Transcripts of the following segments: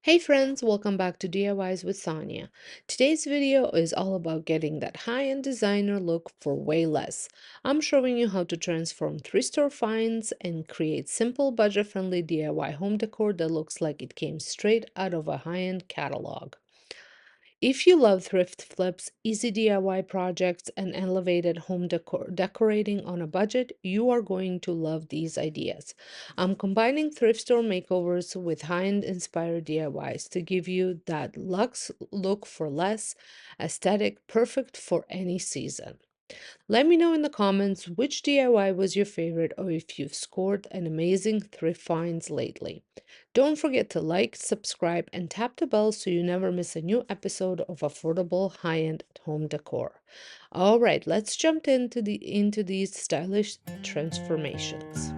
Hey friends, welcome back to DIYs with Sonia. Today's video is all about getting that high-end designer look for way less. I'm showing you how to transform thrift store finds and create simple budget-friendly DIY home decor that looks like it came straight out of a high-end catalog. If you love thrift flips, easy DIY projects, and elevated home decorating on a budget, you are going to love these ideas. I'm combining thrift store makeovers with high-end inspired DIYs to give you that luxe look for less aesthetic, perfect for any season. Let me know in the comments which DIY was your favorite or if you've scored an amazing thrift finds lately. Don't forget to like, subscribe, and tap the bell so you never miss a new episode of affordable high-end home decor. All right, let's jump into these stylish transformations.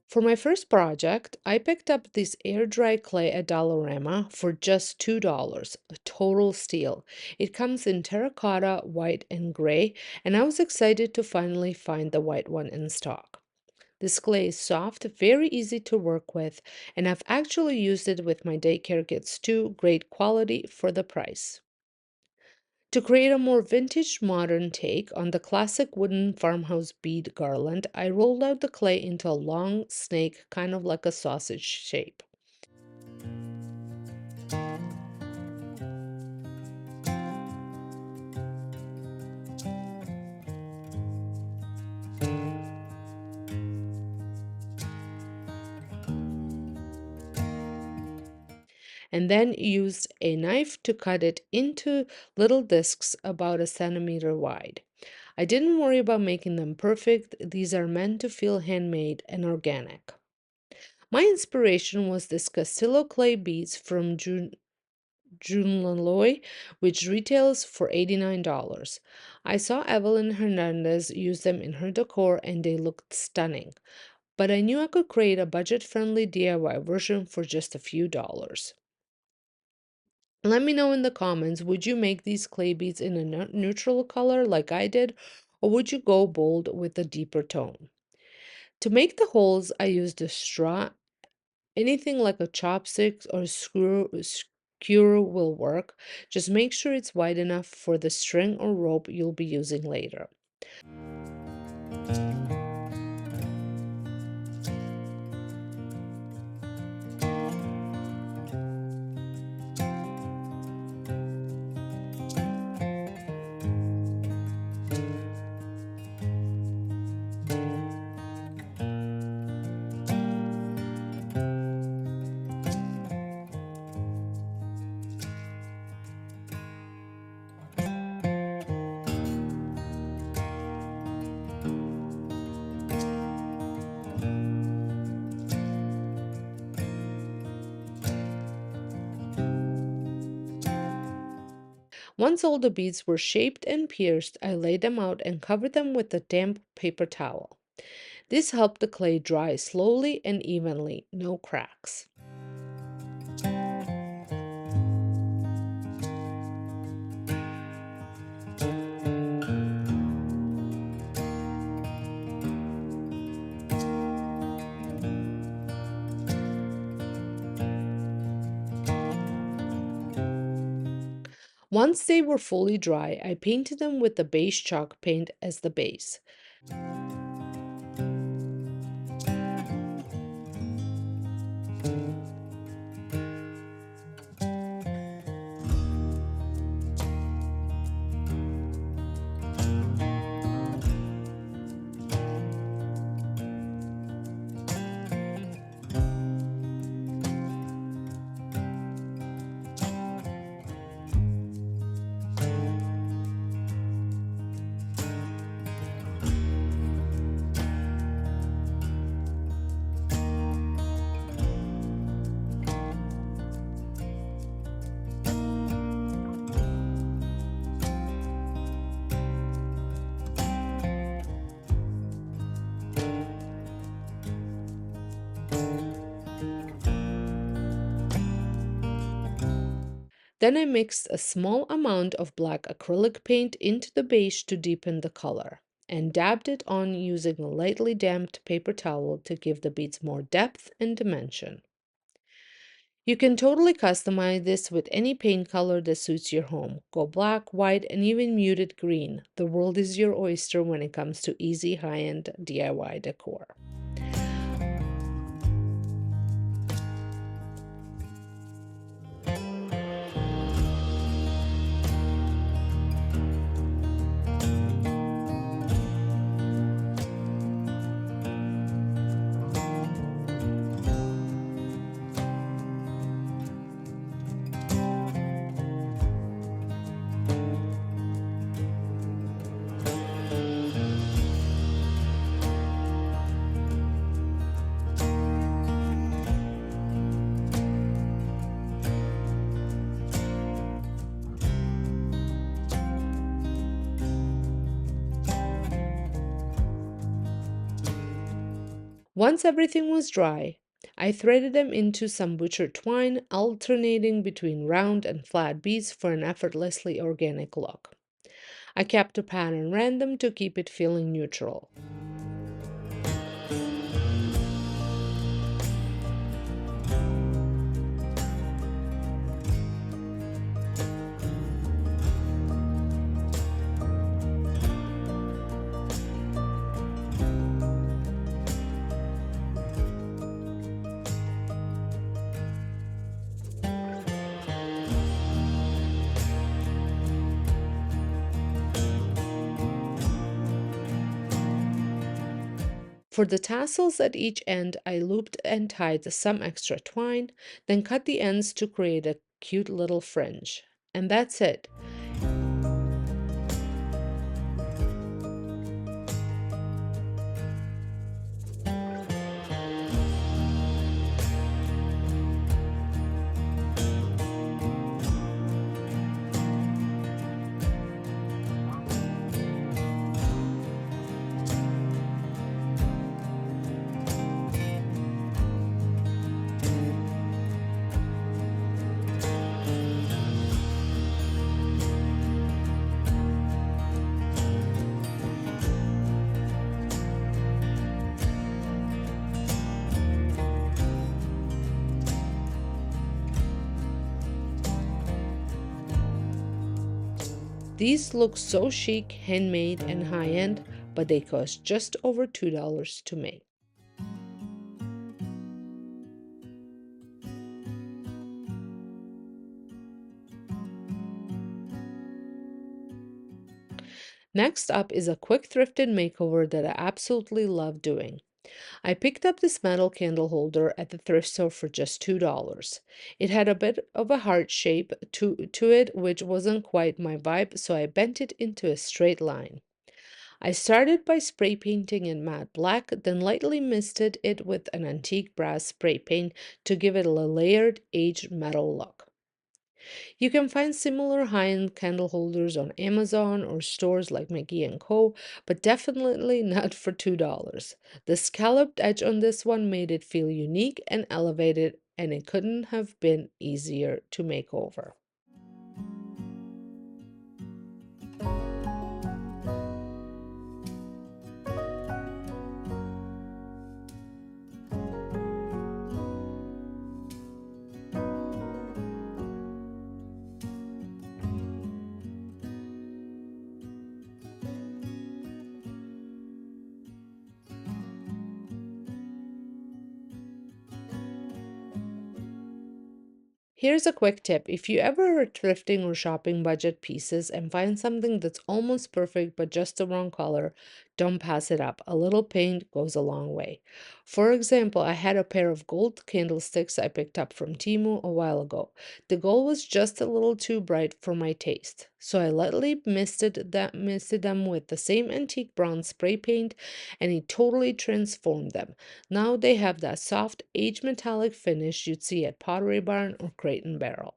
For my first project, I picked up this air dry clay at Dollarama for just $2, a total steal. It comes in terracotta, white, and gray, and I was excited to finally find the white one in stock. This clay is soft, very easy to work with, and I've actually used it with my daycare kids too. Great quality for the price. To create a more vintage modern take on the classic wooden farmhouse bead garland, I rolled out the clay into a long snake, kind of like a sausage shape. And then used a knife to cut it into little discs about a centimeter wide. I didn't worry about making them perfect, these are meant to feel handmade and organic. My inspiration was this Castillo clay beads from June which retails for $89. I saw Evelyn Hernandez use them in her decor and they looked stunning, but I knew I could create a budget-friendly DIY version for just a few dollars. Let me know in the comments, would you make these clay beads in a neutral color like I did, or would you go bold with a deeper tone? To make the holes, I used a straw. Anything like a chopsticks or skewer will work. Just make sure it's wide enough for the string or rope you'll be using later. Once all the beads were shaped and pierced, I laid them out and covered them with a damp paper towel. This helped the clay dry slowly and evenly, no cracks. Once they were fully dry, I painted them with the beige chalk paint as the base. Then I mixed a small amount of black acrylic paint into the beige to deepen the color. and dabbed it on using a lightly damped paper towel to give the beads more depth and dimension. You can totally customize this with any paint color that suits your home. Go black, white, and even muted green. The world is your oyster when it comes to easy high-end DIY decor. Once everything was dry, I threaded them into some butcher twine, alternating between round and flat beads for an effortlessly organic look. I kept the pattern random to keep it feeling neutral. For the tassels at each end, I looped and tied some extra twine, then cut the ends to create a cute little fringe. And that's it. These look so chic, handmade, and high-end, but they cost just over $2 to make. Next up is a quick thrifted makeover that I absolutely love doing. I picked up this metal candle holder at the thrift store for just $2. It had a bit of a heart shape to it, which wasn't quite my vibe, so I bent it into a straight line. I started by spray painting in matte black, then lightly misted it with an antique brass spray paint to give it a layered, aged metal look. You can find similar high-end candle holders on Amazon or stores like McGee Co, but definitely not for $2. The scalloped edge on this one made it feel unique and elevated, and it couldn't have been easier to make over. Here's a quick tip. If you ever are thrifting or shopping budget pieces and find something that's almost perfect but just the wrong color, don't pass it up. A little paint goes a long way. For example, I had a pair of gold candlesticks I picked up from Temu a while ago. The gold was just a little too bright for my taste, so I lightly misted them with the same antique brown spray paint, and it totally transformed them. Now they have that soft, aged metallic finish you'd see at Pottery Barn or Crate and Barrel.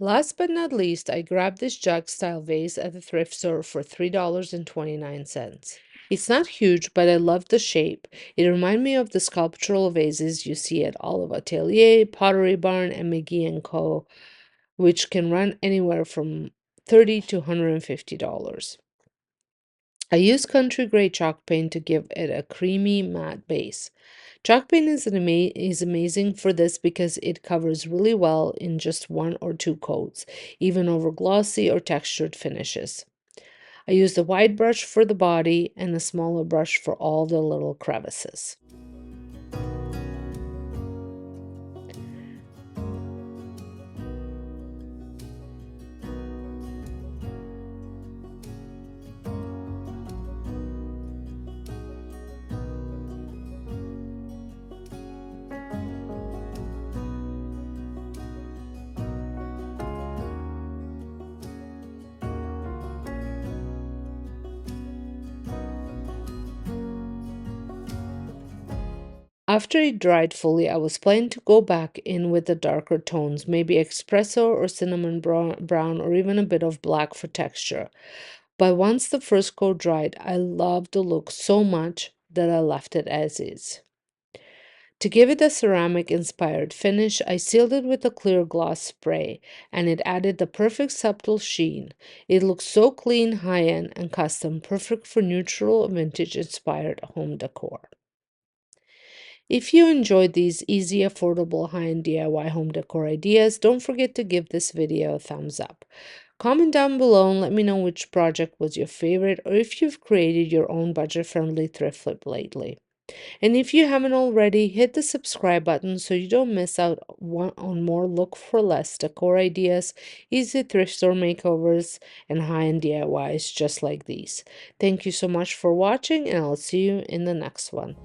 Last but not least, I grabbed this jug style vase at the thrift store for $3.29. It's not huge, but I love the shape. It reminds me of the sculptural vases you see at Olive Atelier, Pottery Barn, and McGee Co, which can run anywhere from $30 to $150. I use country gray chalk paint to give it a creamy matte base. Chalk paint is amazing for this because it covers really well in just one or two coats, even over glossy or textured finishes. I used a wide brush for the body and a smaller brush for all the little crevices. After it dried fully, I was planning to go back in with the darker tones, maybe espresso or cinnamon brown or even a bit of black for texture. But once the first coat dried, I loved the look so much that I left it as is. To give it a ceramic inspired finish, I sealed it with a clear gloss spray, and it added the perfect subtle sheen. It looks so clean, high end, and custom, perfect for neutral, vintage inspired home decor. If you enjoyed these easy, affordable, high-end DIY home decor ideas, don't forget to give this video a thumbs up. Comment down below and let me know which project was your favorite or if you've created your own budget-friendly thrift flip lately. And if you haven't already, hit the subscribe button so you don't miss out on more look for less decor ideas, easy thrift store makeovers, and high-end DIYs just like these. Thank you so much for watching, and I'll see you in the next one.